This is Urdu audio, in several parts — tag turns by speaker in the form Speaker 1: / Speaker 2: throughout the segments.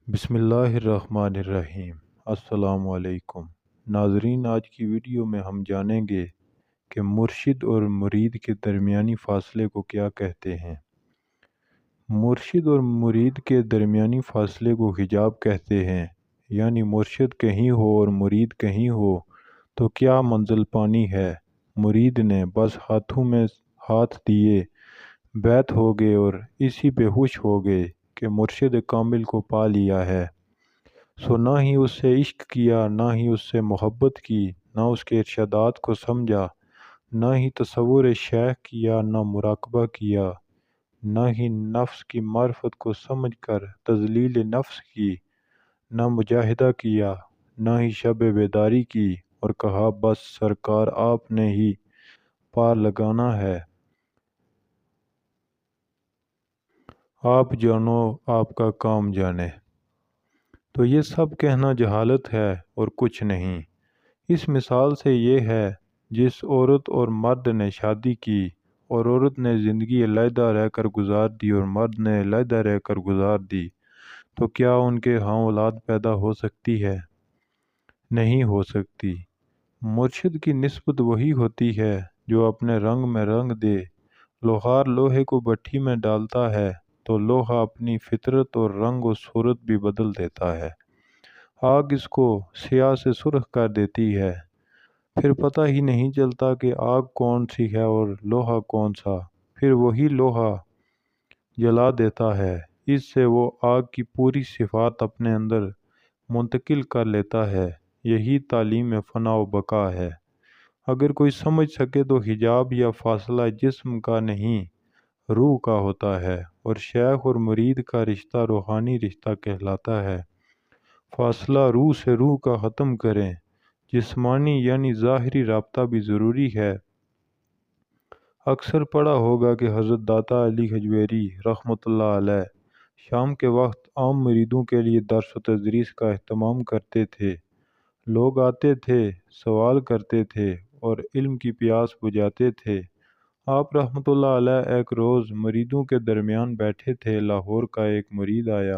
Speaker 1: بسم اللہ الرحمن الرحیم۔ السلام علیکم ناظرین، آج کی ویڈیو میں ہم جانیں گے کہ مرشد اور مرید کے درمیانی فاصلے کو کیا کہتے ہیں۔ مرشد اور مرید کے درمیانی فاصلے کو حجاب کہتے ہیں، یعنی مرشد کہیں ہو اور مرید کہیں ہو تو کیا منزل پانی ہے۔ مرید نے بس ہاتھوں میں ہاتھ دیے بیعت ہو گئے اور اسی پہ خوش ہو گئے کہ مرشد کامل کو پا لیا ہے، سو نہ ہی اس سے عشق کیا، نہ ہی اس سے محبت کی، نہ اس کے ارشادات کو سمجھا، نہ ہی تصور شیخ کیا، نہ مراقبہ کیا، نہ ہی نفس کی معرفت کو سمجھ کر تذلیل نفس کی، نہ مجاہدہ کیا، نہ ہی شب بیداری کی اور کہا بس سرکار آپ نے ہی پار لگانا ہے، آپ جانو آپ کا کام جانے۔ تو یہ سب کہنا جہالت ہے اور کچھ نہیں۔ اس مثال سے یہ ہے، جس عورت اور مرد نے شادی کی اور عورت نے زندگی علیحدہ رہ کر گزار دی اور مرد نے علیحدہ رہ کر گزار دی، تو کیا ان کے ہاں اولاد پیدا ہو سکتی ہے؟ نہیں ہو سکتی۔ مرشد کی نسبت وہی ہوتی ہے جو اپنے رنگ میں رنگ دے۔ لوہار لوہے کو بھٹی میں ڈالتا ہے تو لوہا اپنی فطرت اور رنگ و صورت بھی بدل دیتا ہے۔ آگ اس کو سیاہ سے سرخ کر دیتی ہے، پھر پتہ ہی نہیں چلتا کہ آگ کون سی ہے اور لوہا کون سا، پھر وہی لوہا جلا دیتا ہے، اس سے وہ آگ کی پوری صفات اپنے اندر منتقل کر لیتا ہے۔ یہی تعلیم فنا و بقا ہے۔ اگر کوئی سمجھ سکے تو حجاب یا فاصلہ جسم کا نہیں، روح کا ہوتا ہے، اور شیخ اور مرید کا رشتہ روحانی رشتہ کہلاتا ہے۔ فاصلہ روح سے روح کا ختم کریں۔ جسمانی یعنی ظاہری رابطہ بھی ضروری ہے۔ اکثر پڑھا ہوگا کہ حضرت داتا علی حجویری رحمۃ اللہ علیہ شام کے وقت عام مریدوں کے لیے درس و تدریس کا اہتمام کرتے تھے۔ لوگ آتے تھے، سوال کرتے تھے اور علم کی پیاس بجھاتے تھے۔ آپ رحمۃ اللہ علیہ ایک روز مریدوں کے درمیان بیٹھے تھے، لاہور کا ایک مرید آیا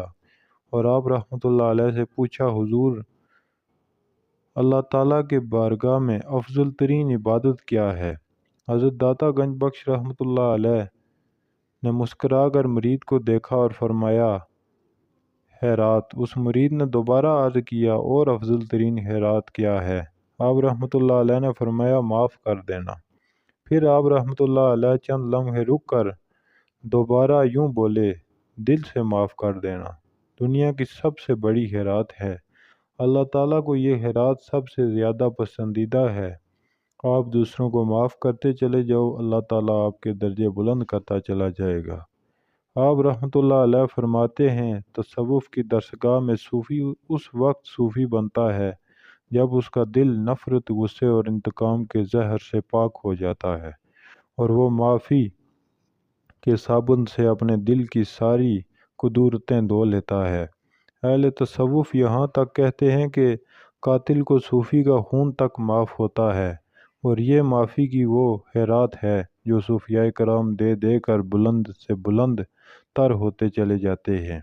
Speaker 1: اور آپ رحمۃ اللہ علیہ سے پوچھا، حضور، اللہ تعالیٰ کے بارگاہ میں افضل ترین عبادت کیا ہے؟ حضرت داتا گنج بخش رحمۃ اللہ علیہ نے مسکرا کر مرید کو دیکھا اور فرمایا، خیرات۔ اس مرید نے دوبارہ عرض کیا، اور افضل ترین خیرات کیا ہے؟ آپ رحمۃ اللہ علیہ نے فرمایا، معاف کر دینا۔ پھر آپ رحمۃ اللہ علیہ چند لمحے رک کر دوبارہ یوں بولے، دل سے معاف کر دینا دنیا کی سب سے بڑی خیرات ہے۔ اللہ تعالیٰ کو یہ خیرات سب سے زیادہ پسندیدہ ہے۔ آپ دوسروں کو معاف کرتے چلے جاؤ، اللہ تعالیٰ آپ کے درجے بلند کرتا چلا جائے گا۔ آپ رحمۃ اللہ علیہ فرماتے ہیں، تصوف کی درسگاہ میں صوفی اس وقت صوفی بنتا ہے جب اس کا دل نفرت، غصے اور انتقام کے زہر سے پاک ہو جاتا ہے اور وہ معافی کے صابن سے اپنے دل کی ساری قدورتیں دھو لیتا ہے۔ اہل تصوف یہاں تک کہتے ہیں کہ قاتل کو صوفی کا خون تک معاف ہوتا ہے، اور یہ معافی کی وہ خیرات ہے جو صوفیاء کرام دے دے کر بلند سے بلند تر ہوتے چلے جاتے ہیں،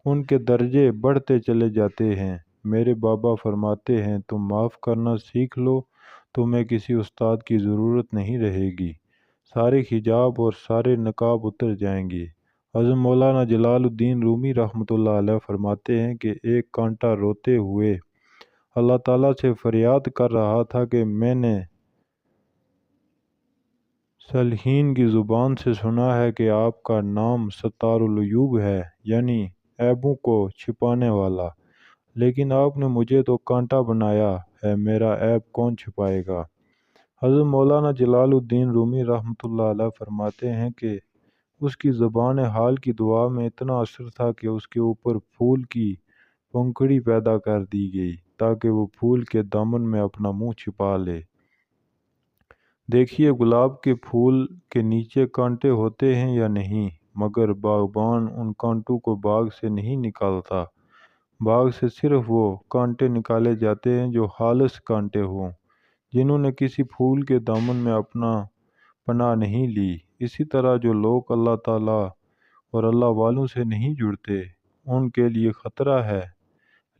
Speaker 1: ان کے درجے بڑھتے چلے جاتے ہیں۔ میرے بابا فرماتے ہیں، تم معاف کرنا سیکھ لو، تمہیں کسی استاد کی ضرورت نہیں رہے گی، سارے حجاب اور سارے نقاب اتر جائیں گے۔ حضرت مولانا جلال الدین رومی رحمۃ اللہ علیہ فرماتے ہیں کہ ایک کانٹا روتے ہوئے اللہ تعالیٰ سے فریاد کر رہا تھا کہ میں نے صالحین کی زبان سے سنا ہے کہ آپ کا نام ستار العیوب ہے، یعنی عیبوں کو چھپانے والا، لیکن آپ نے مجھے تو کانٹا بنایا ہے، میرا عیب کون چھپائے گا؟ حضرت مولانا جلال الدین رومی رحمۃ اللہ علیہ فرماتے ہیں کہ اس کی زبان حال کی دعا میں اتنا اثر تھا کہ اس کے اوپر پھول کی پنکھڑی پیدا کر دی گئی تاکہ وہ پھول کے دامن میں اپنا منہ چھپا لے۔ دیکھیے، گلاب کے پھول کے نیچے کانٹے ہوتے ہیں یا نہیں، مگر باغبان ان کانٹوں کو باغ سے نہیں نکالتا۔ باغ سے صرف وہ کانٹے نکالے جاتے ہیں جو خالص کانٹے ہوں، جنہوں نے کسی پھول کے دامن میں اپنا پناہ نہیں لی۔ اسی طرح جو لوگ اللہ تعالیٰ اور اللہ والوں سے نہیں جڑتے، ان کے لیے خطرہ ہے،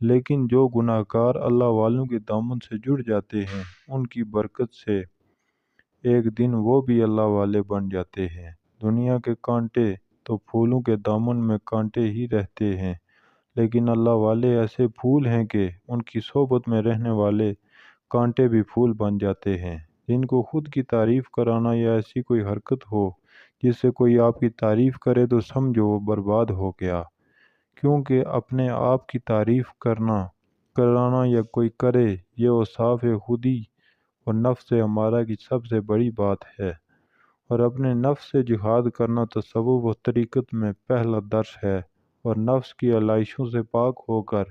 Speaker 1: لیکن جو گناہ گار اللہ والوں کے دامن سے جڑ جاتے ہیں ان کی برکت سے ایک دن وہ بھی اللہ والے بن جاتے ہیں۔ دنیا کے کانٹے تو پھولوں کے دامن میں کانٹے ہی رہتے ہیں، لیکن اللہ والے ایسے پھول ہیں کہ ان کی صحبت میں رہنے والے کانٹے بھی پھول بن جاتے ہیں۔ جن کو خود کی تعریف کرانا یا ایسی کوئی حرکت ہو جس سے کوئی آپ کی تعریف کرے تو سمجھو وہ برباد ہو گیا، کیونکہ اپنے آپ کی تعریف کرانا یا کوئی کرے یہ اوصاف خودی اور نفس امارہ کی سب سے بڑی بات ہے، اور اپنے نفس سے جہاد کرنا تصوف و طریقت میں پہلا درس ہے، اور نفس کی علائشوں سے پاک ہو کر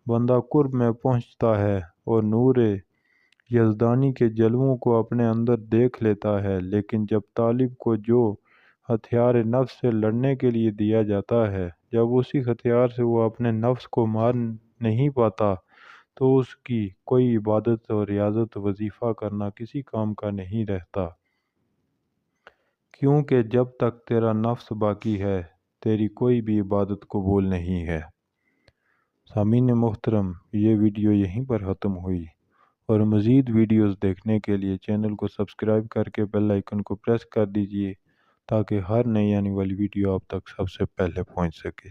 Speaker 1: بندہ قرب میں پہنچتا ہے اور نور یزدانی کے جلووں کو اپنے اندر دیکھ لیتا ہے۔ لیکن جب طالب کو جو ہتھیار نفس سے لڑنے کے لیے دیا جاتا ہے، جب اسی ہتھیار سے وہ اپنے نفس کو مار نہیں پاتا تو اس کی کوئی عبادت اور ریاضت وظیفہ کرنا کسی کام کا نہیں رہتا، کیونکہ جب تک تیرا نفس باقی ہے تیری کوئی بھی عبادت قبول نہیں ہے۔ سامعین محترم، یہ ویڈیو یہیں پر ختم ہوئی، اور مزید ویڈیوز دیکھنے کے لیے چینل کو سبسکرائب کر کے بیل آئیکن کو پریس کر دیجیے تاکہ ہر نئی آنے والی ویڈیو آپ تک سب سے پہلے پہنچ سکے۔